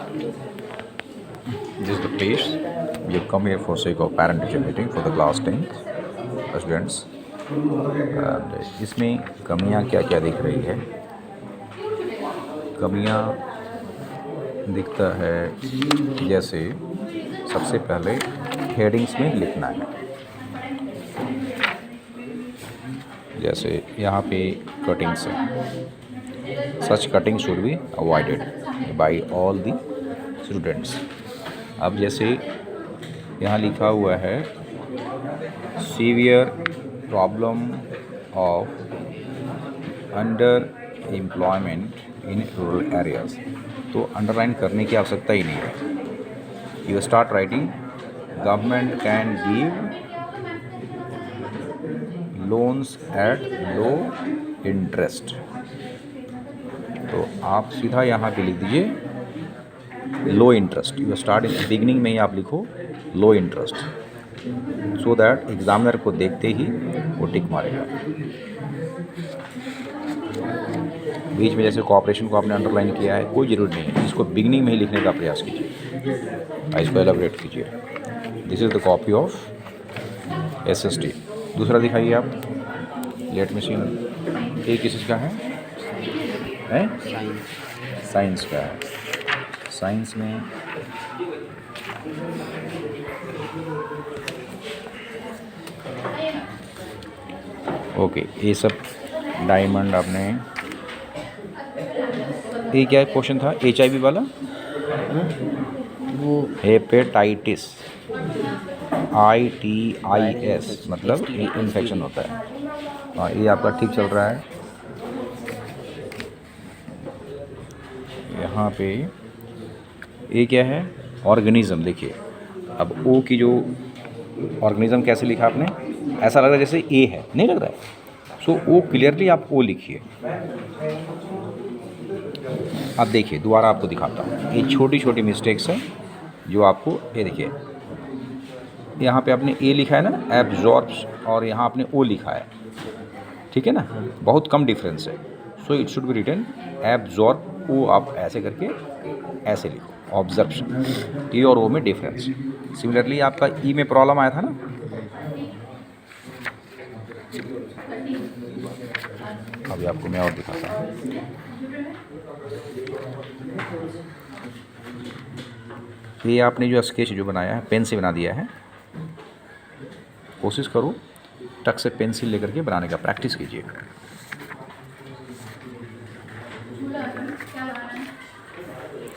This is the place you come here for sake of parent teacher meeting for the class 10th students. And इसमें कमियां क्या क्या दिख रही है? कमियां दिखता है जैसे सबसे पहले हेडिंग्स में लिखना है, जैसे यहाँ पे कटिंग्स है, such cutting should be avoided by all the students. अब जैसे यहाँ लिखा हुआ है severe problem of under employment in rural areas, तो अंडरलाइन करने की आवश्यकता ही नहीं है। You start writing government can give loans at low interest, तो आप सीधा यहाँ पे लिख दीजिए low interest. You start in beginning में ही आप लिखो low interest, so that examiner को देखते ही वो टिक मारेगा। बीच में जैसे कोऑपरेशन को आपने अंडरलाइन किया है, कोई ज़रूरत नहीं है, इसको बिगनिंग में ही लिखने का प्रयास कीजिए, इसको एलाबोरेट कीजिए। This is the copy of SST। दूसरा दिखाइए आप, लेट में सीन ये किस का है? साइंस का है। साइंस में ओके, ये सब डायमंड आपने, ये क्या क्वेश्चन था HIV वाला? वो हेपेटाइटिस ITIS मतलब ये इन्फेक्शन होता है। हाँ, ये आपका ठीक चल रहा है। यहाँ पे ये क्या है? ऑर्गेनिज्म। देखिए अब O की जो ऑर्गेनिज्म कैसे लिखा आपने? ऐसा लग रहा है जैसे A है, नहीं लग रहा है। सो O क्लियरली आप O लिखिए। अब देखिए दोबारा आपको दिखाता हूँ, ये छोटी छोटी मिस्टेक्स हैं जो आपको, ये देखिए यहाँ पे आपने A लिखा है ना, एब्जॉर्ब्स, और यहाँ आपने O लिखा है, ठीक है ना, बहुत कम डिफरेंस है। So it should be written absorb, O आप ऐसे करके ऐसे लिखो, ऑब्जर्प्शन। E और O में डिफरेंस। सिमिलरली आपका E में प्रॉब्लम आया था ना, अभी आपको मैं और दिखाता हूँ। ये आपने जो स्केच जो बनाया है पेन से बना दिया है, कोशिश करो टक से पेंसिल लेकर के बनाने का प्रैक्टिस कीजिए।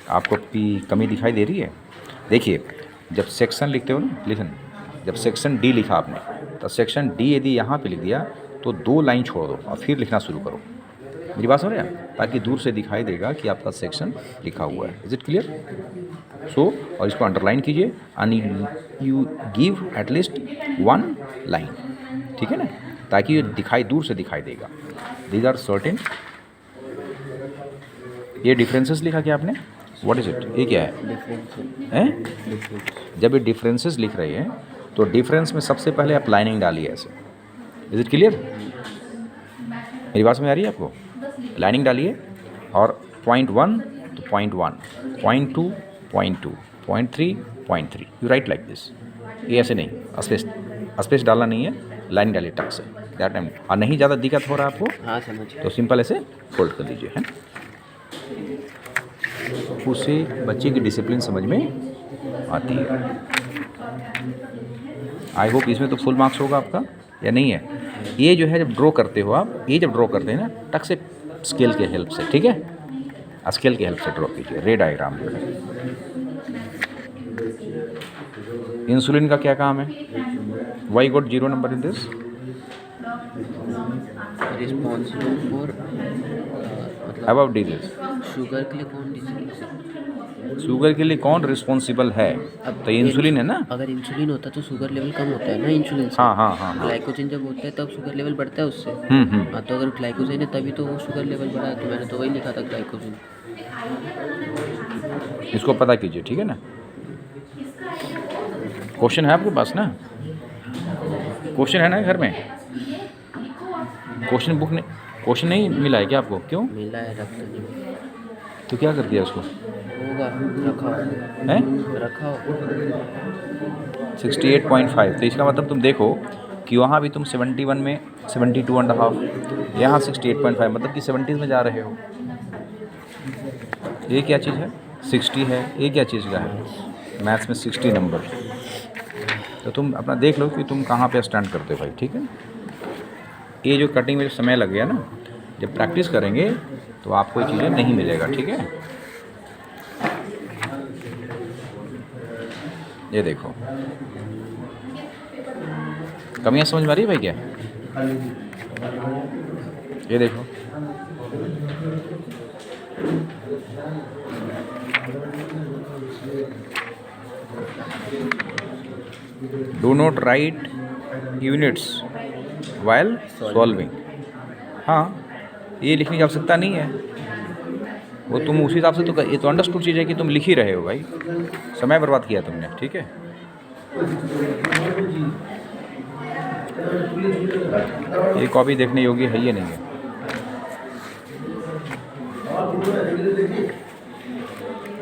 आपको कमी दिखाई दे रही है? देखिए जब सेक्शन लिखते हो ना, लिखन जब सेक्शन D लिखा आपने, तो सेक्शन D यदि यहाँ पे लिख दिया तो 2 लाइन छोड़ दो और फिर लिखना शुरू करो। मेरी बात समझ रहे हैं? ताकि दूर से दिखाई देगा कि आपका सेक्शन लिखा हुआ है। Is it clear? सो और इसको अंडरलाइन कीजिए, and you give at least 1 line, ठीक है ना, ताकि ये दिखाई दूर से दिखाई देगा। These are certain. ये डिफरेंसेस लिखा क्या आपने? What is it? ये क्या है? जब ये डिफरेंसेस लिख रहे हैं तो डिफरेंस में सबसे पहले आप लाइनिंग डालिए ऐसे। Is it clear? मेरी बात समझ आ रही है आपको? लाइनिंग डालिए और .1 तो .1, .2 .2, .3 .3, यू राइट लाइक दिस। ये ऐसे नहीं, स्पेस डालना नहीं है, लाइन डालिए टक से, दैट टाइम। और नहीं ज़्यादा दिक्कत हो रहा है आपको, हाँ समझ, तो सिंपल ऐसे फोल्ड कर दीजिए, है। उससे बच्चे की डिसिप्लिन समझ में आती है। आई होप इसमें तो फुल मार्क्स होगा आपका, या नहीं है? ये जो है जब ड्रॉ करते हो आप, ये जब ड्रॉ करते हैं ना, टक से स्केल के हेल्प से, ठीक है, स्केल के हेल्प से ड्रॉ कीजिए। रे डायग्राम जो है, इंसुलिन का क्या काम है? Why got 0 number in this? Responsible for above disease. Sugar के लिए कौन डिजीज? शुगर के लिए कौन रिस्पॉन्सिबल है? तो इंसुलिन है ना। अगर इंसुलिन होता तो शुगर लेवल कम होता है ना इंसुलिन से। हाँ। ग्लाइकोजन जब होता है तब शुगर लेवल बढ़ता है उससे। हाँ, तो अगर ग्लाइकोजन है तभी तो वो शुगर लेवल बढ़ा है, तो मैंने तो वही लिखा था ग्लाइकोजन। इसको पता कीजिए, ठीक है ना। क्वेश्चन है आपके पास ना? क्वेश्चन है ना घर में? क्वेश्चन बुक नहीं, क्वेश्चन नहीं मिला है क्या आपको? क्यों मिला है, रखता नहीं। तो क्या कर दिया उसको? होगा, रखा हो, है रखा हो। 68.5। तो इसका मतलब तुम देखो कि वहाँ भी तुम 71 में 72.5, यहाँ 68.5, मतलब कि 70s में जा रहे हो। ये क्या चीज़ है? 60 है। ये क्या चीज़ का है? मैथ्स में 60 नंबर। तो तुम अपना देख लो कि तुम कहाँ पे स्टैंड करते हो भाई, ठीक है। ये जो कटिंग में जो समय लग गया ना, जब प्रैक्टिस करेंगे तो आपको ये चीज़ें नहीं मिलेगा, ठीक है। ये देखो, कमियाँ समझ में आ रही है भाई क्या? ये देखो, do not right units while solving. हाँ, ये लिखने की आवश्यकता नहीं है, वो तुम उसी हिसाब से तो ये तो अंडरस्टूड चीज़ है कि तुम लिख ही रहे हो भाई, समय बर्बाद किया तुमने, ठीक है। ये कॉपी देखने योग्य है ये नहीं है।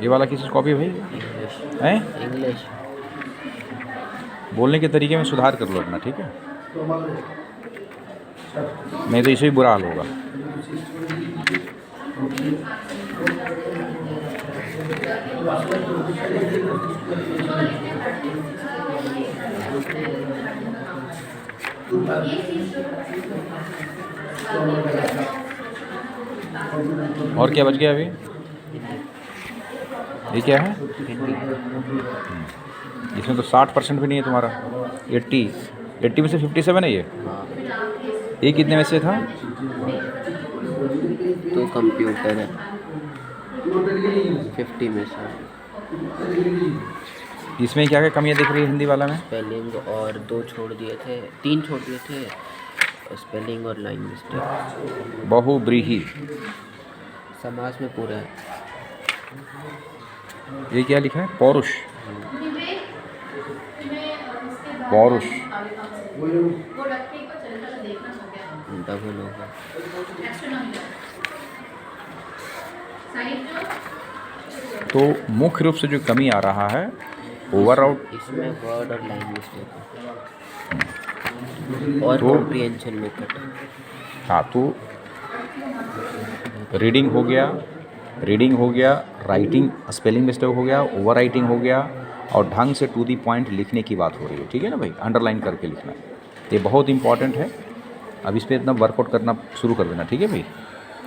ये वाला किसी कॉपी भाई है? इंग्लिश बोलने के तरीके में सुधार कर लो अपना, ठीक है, नहीं तो इसे ही बुरा हाल होगा। और क्या बच गया अभी? ये क्या है? इसमें तो 60% भी नहीं है तुम्हारा। 80 में से 57 है ये। ये कितने में से था? तो कंप्यूटर है 50 में से। इसमें क्या क्या कमियाँ दिख रही है हिंदी वाला में? स्पेलिंग और 2 छोड़ दिए थे, 3 छोड़ दिए थे, स्पेलिंग और लाइन मिस्टेक। बहुब्रीही, समास में पूरा है। ये क्या लिखा है? पौरुष, पौरुष, डबल होगा। तो मुख्य रूप से जो कमी आ रहा है ओवरआउट, इसमें वर्ड और लाइन मिस्टेक है और कॉम्प्रिहेंशन में कट। हाँ, तो रीडिंग हो गया, राइटिंग स्पेलिंग मिस्टेक हो गया, ओवर राइटिंग हो गया, और ढंग से टू दी पॉइंट लिखने की बात हो रही है, ठीक है ना भाई। अंडरलाइन करके लिखना, ये बहुत इंपॉर्टेंट है। अब इस पर इतना वर्कआउट करना शुरू कर देना, ठीक है भाई,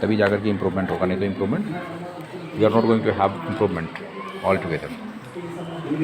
तभी जाकर के इम्प्रूवमेंट होगा, नहीं तो improvement, you are not going to have improvement all together.